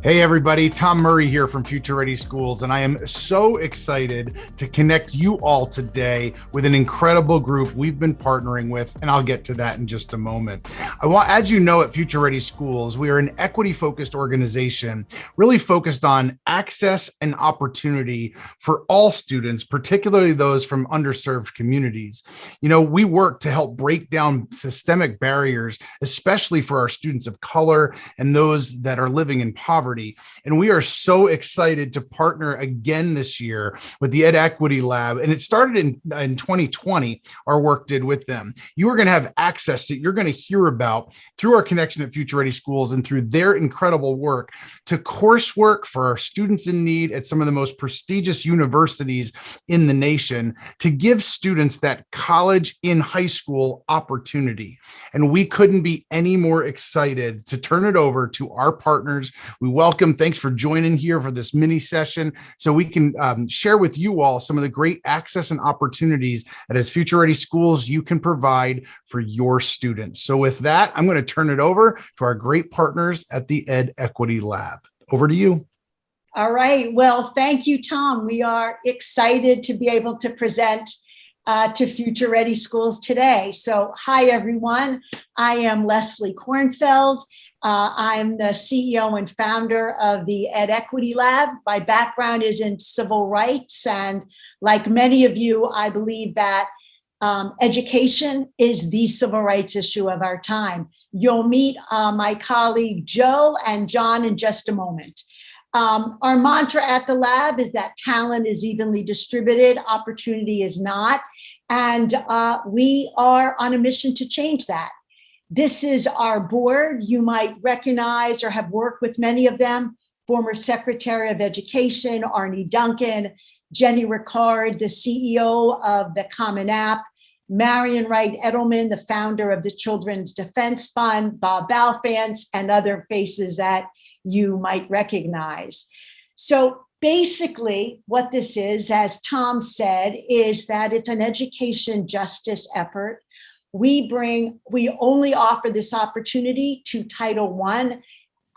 Hey everybody, Tom Murray here from Future Ready Schools, and I am so excited to connect you all today with an incredible group we've been partnering with, and I'll get to that in just a moment. As you know, at Future Ready Schools, we are an equity-focused organization, really focused on access and opportunity for all students, particularly those from underserved communities. You know, we work to help break down systemic barriers, especially for our students of color and those that are living in poverty. And we are so excited to partner again this year with the Ed Equity Lab. And it started in 2020, our work did with them. You are going to have access to, you're going to hear about through our connection at Future Ready Schools and through their incredible work to coursework for our students in need at some of the most prestigious universities in the nation to give students that college in high school opportunity. And we couldn't be any more excited to turn it over to our partners. We welcome, thanks for joining here for this mini session so we can share with you all some of the great access and opportunities that as Future Ready Schools you can provide for your students. So with that, I'm going to turn it over to our great partners at the Ed Equity Lab. Over to you. All right. Well, thank you, Tom. We are excited to be able to present to Future Ready Schools today. So hi, everyone. I am Leslie Kornfeld. I'm the CEO and founder of the Ed Equity Lab. My background is in civil rights. And like many of you, I believe that education is the civil rights issue of our time. You'll meet my colleague Joe and John in just a moment. Our mantra at the lab is that talent is evenly distributed, opportunity is not, and we are on a mission to change that. This is our board. You might recognize or have worked with many of them: former Secretary of Education, Arnie Duncan, Jenny Ricard, the CEO of the Common App, Marion Wright Edelman, the founder of the Children's Defense Fund, Bob Balfance, and other faces that you might recognize. So basically what this is, as Tom said, is that it's an education justice effort. We only offer this opportunity to Title I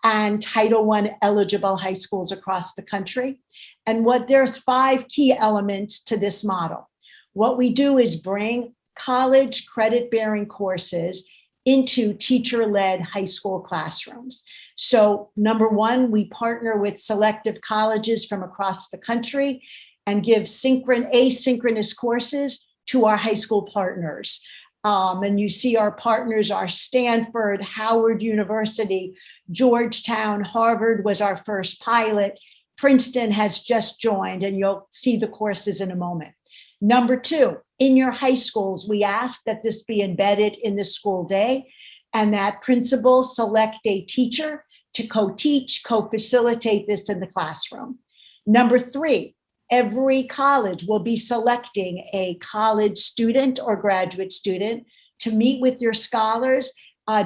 and Title I eligible high schools across the country. And there's 5 key elements to this model. What we do is bring college credit-bearing courses into teacher-led high school classrooms. So number 1, we partner with selective colleges from across the country and give asynchronous courses to our high school partners. And you see our partners are Stanford, Howard University, Georgetown, Harvard was our first pilot. Princeton has just joined, and you'll see the courses in a moment. Number 2, in your high schools, we ask that this be embedded in the school day and that principals select a teacher to co-teach, co-facilitate this in the classroom. Number 3, every college will be selecting a college student or graduate student to meet with your scholars,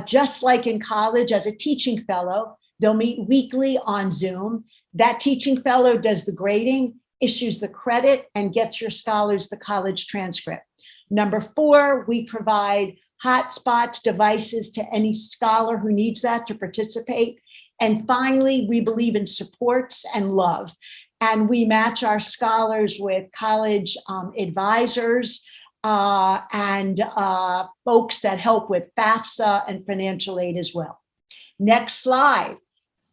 just like in college as a teaching fellow. They'll meet weekly on Zoom. That teaching fellow does the grading, issues the credit, and gets your scholars the college transcript. Number 4, we provide hotspots, devices to any scholar who needs that to participate. And finally, we believe in supports and love. And we match our scholars with college advisors and folks that help with FAFSA and financial aid as well. Next slide.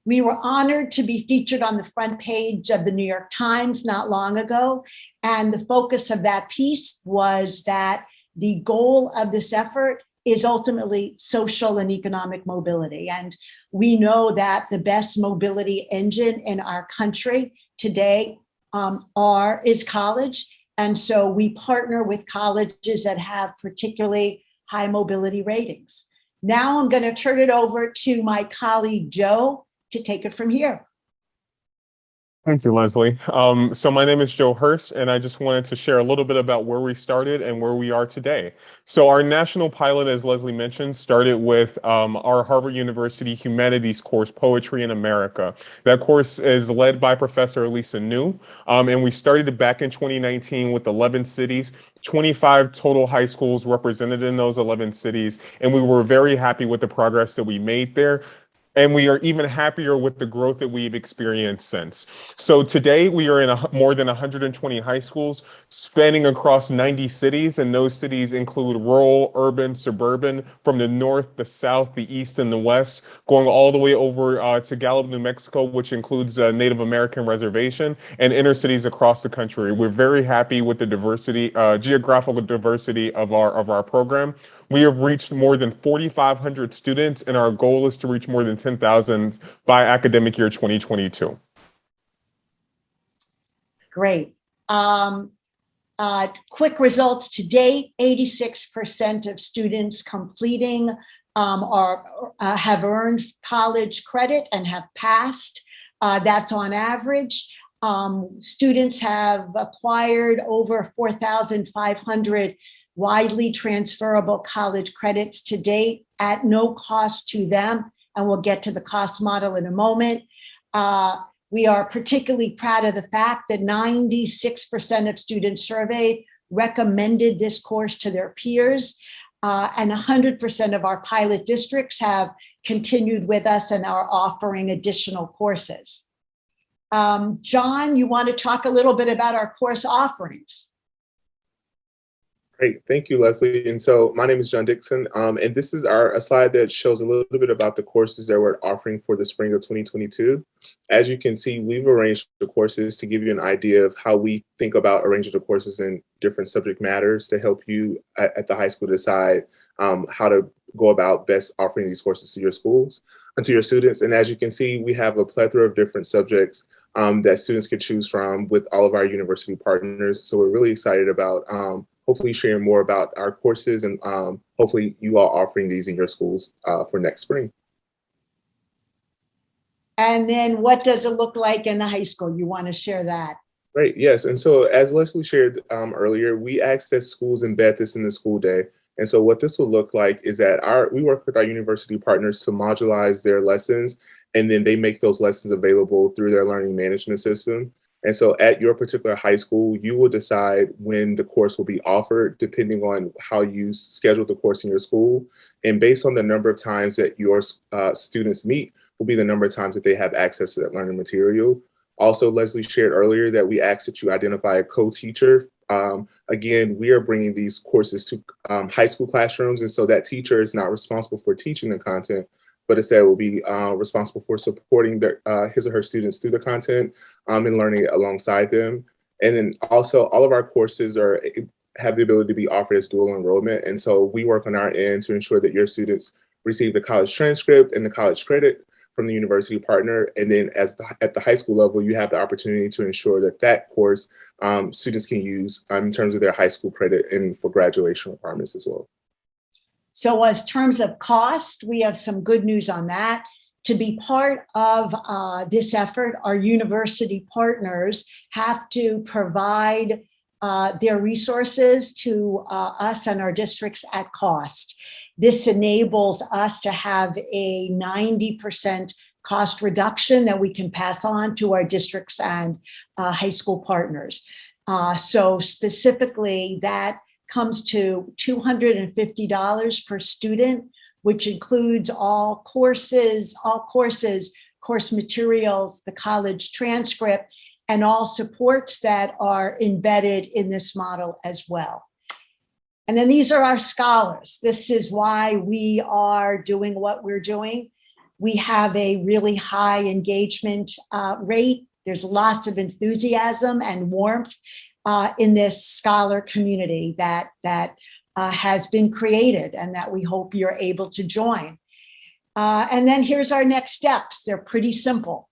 We were honored to be featured on the front page of the New York Times not long ago. And the focus of that piece was that the goal of this effort is ultimately social and economic mobility. And we know that the best mobility engine in our country today is college. And so we partner with colleges that have particularly high mobility ratings. Now I'm going to turn it over to my colleague, Joe, to take it from here. Thank you, Leslie. So my name is Joe Hurst, and I just wanted to share a little bit about where we started and where we are today. So our national pilot, as Leslie mentioned, started with our Harvard University Humanities course, Poetry in America. That course is led by Professor Elisa New, and we started it back in 2019 with 11 cities, 25 total high schools represented in those 11 cities, and we were very happy with the progress that we made there. And we are even happier with the growth that we've experienced since. So today we are in more than 120 high schools spanning across 90 cities, and those cities include rural, urban, suburban, from the north, the south, the east, and the west, going all the way over to Gallup, New Mexico, which includes a Native American reservation, and inner cities across the country. We're very happy with the diversity, geographical diversity of our program. We have reached more than 4,500 students, and our goal is to reach more than 10,000 by academic year 2022. Great. Quick results to date: 86% of students completing have earned college credit and have passed. That's on average. Students have acquired over 4,500 widely transferable college credits to date at no cost to them, and we'll get to the cost model in a moment. We are particularly proud of the fact that 96% of students surveyed recommended this course to their peers, and 100% of our pilot districts have continued with us and are offering additional courses. John, you want to talk a little bit about our course offerings? Great, thank you, Leslie. And so my name is John Dixon, and this is a slide that shows a little bit about the courses that we're offering for the spring of 2022. As you can see, we've arranged the courses to give you an idea of how we think about arranging the courses in different subject matters to help you at the high school decide how to go about best offering these courses to your schools and to your students. And as you can see, we have a plethora of different subjects that students can choose from with all of our university partners. So we're really excited about hopefully sharing more about our courses and hopefully you all offering these in your schools for next spring. And then what does it look like in the high school? You want to share that? Great, yes. And so as Leslie shared earlier, we asked that schools embed this in the school day. And so what this will look like is that we work with our university partners to modularize their lessons, and then they make those lessons available through their learning management system. And so at your particular high school, you will decide when the course will be offered, depending on how you schedule the course in your school. And based on the number of times that your students meet will be the number of times that they have access to that learning material. Also, Leslie shared earlier that we asked that you identify a co-teacher. Again, we are bringing these courses to high school classrooms, and so that teacher is not responsible for teaching the content, but instead will be responsible for supporting his or her students through the content and learning it alongside them. And then also all of our courses have the ability to be offered as dual enrollment. And so we work on our end to ensure that your students receive the college transcript and the college credit from the university partner. And then at the high school level, you have the opportunity to ensure that that course students can use in terms of their high school credit and for graduation requirements as well. So as terms of cost, we have some good news on that. To be part of this effort, our university partners have to provide their resources to us and our districts at cost. This enables us to have a 90% cost reduction that we can pass on to our districts and high school partners. So specifically, that comes to $250 per student, which includes all courses, course materials, the college transcript, and all supports that are embedded in this model as well. And then these are our scholars. This is why we are doing what we're doing. We have a really high engagement rate. There's lots of enthusiasm and warmth in this scholar community that has been created and that we hope you're able to join. And then here's our next steps. They're pretty simple.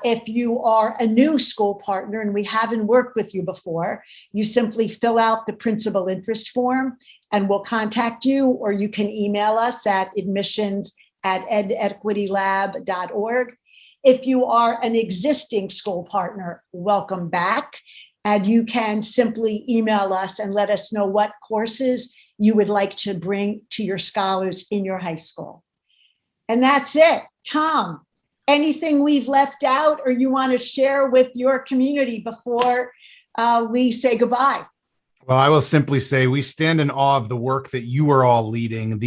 If you are a new school partner and we haven't worked with you before, you simply fill out the principal interest form and we'll contact you, or you can email us at admissions@edequitylab.org. If you are an existing school partner, welcome back. And you can simply email us and let us know what courses you would like to bring to your scholars in your high school. And that's it. Tom, anything we've left out or you want to share with your community before we say goodbye? Well, I will simply say we stand in awe of the work that you are all leading.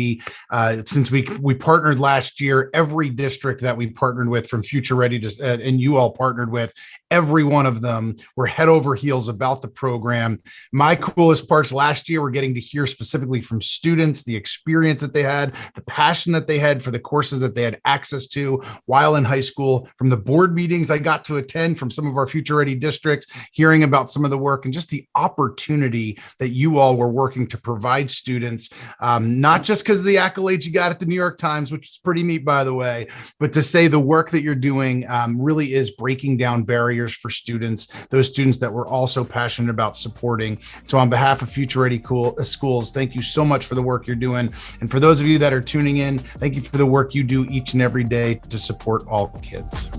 Since we partnered last year, every district that we partnered with from Future Ready to, and you all partnered with, every one of them were head over heels about the program. My coolest parts last year were getting to hear specifically from students, the experience that they had, the passion that they had for the courses that they had access to while in high school, from the board meetings I got to attend from some of our Future Ready districts, hearing about some of the work and just the opportunity that you all were working to provide students, not just because of the accolades you got at the New York Times, which is pretty neat, by the way, but to say the work that you're doing really is breaking down barriers for students, those students that we're also passionate about supporting. So on behalf of Future Ready Schools, thank you so much for the work you're doing. And for those of you that are tuning in, thank you for the work you do each and every day to support all kids.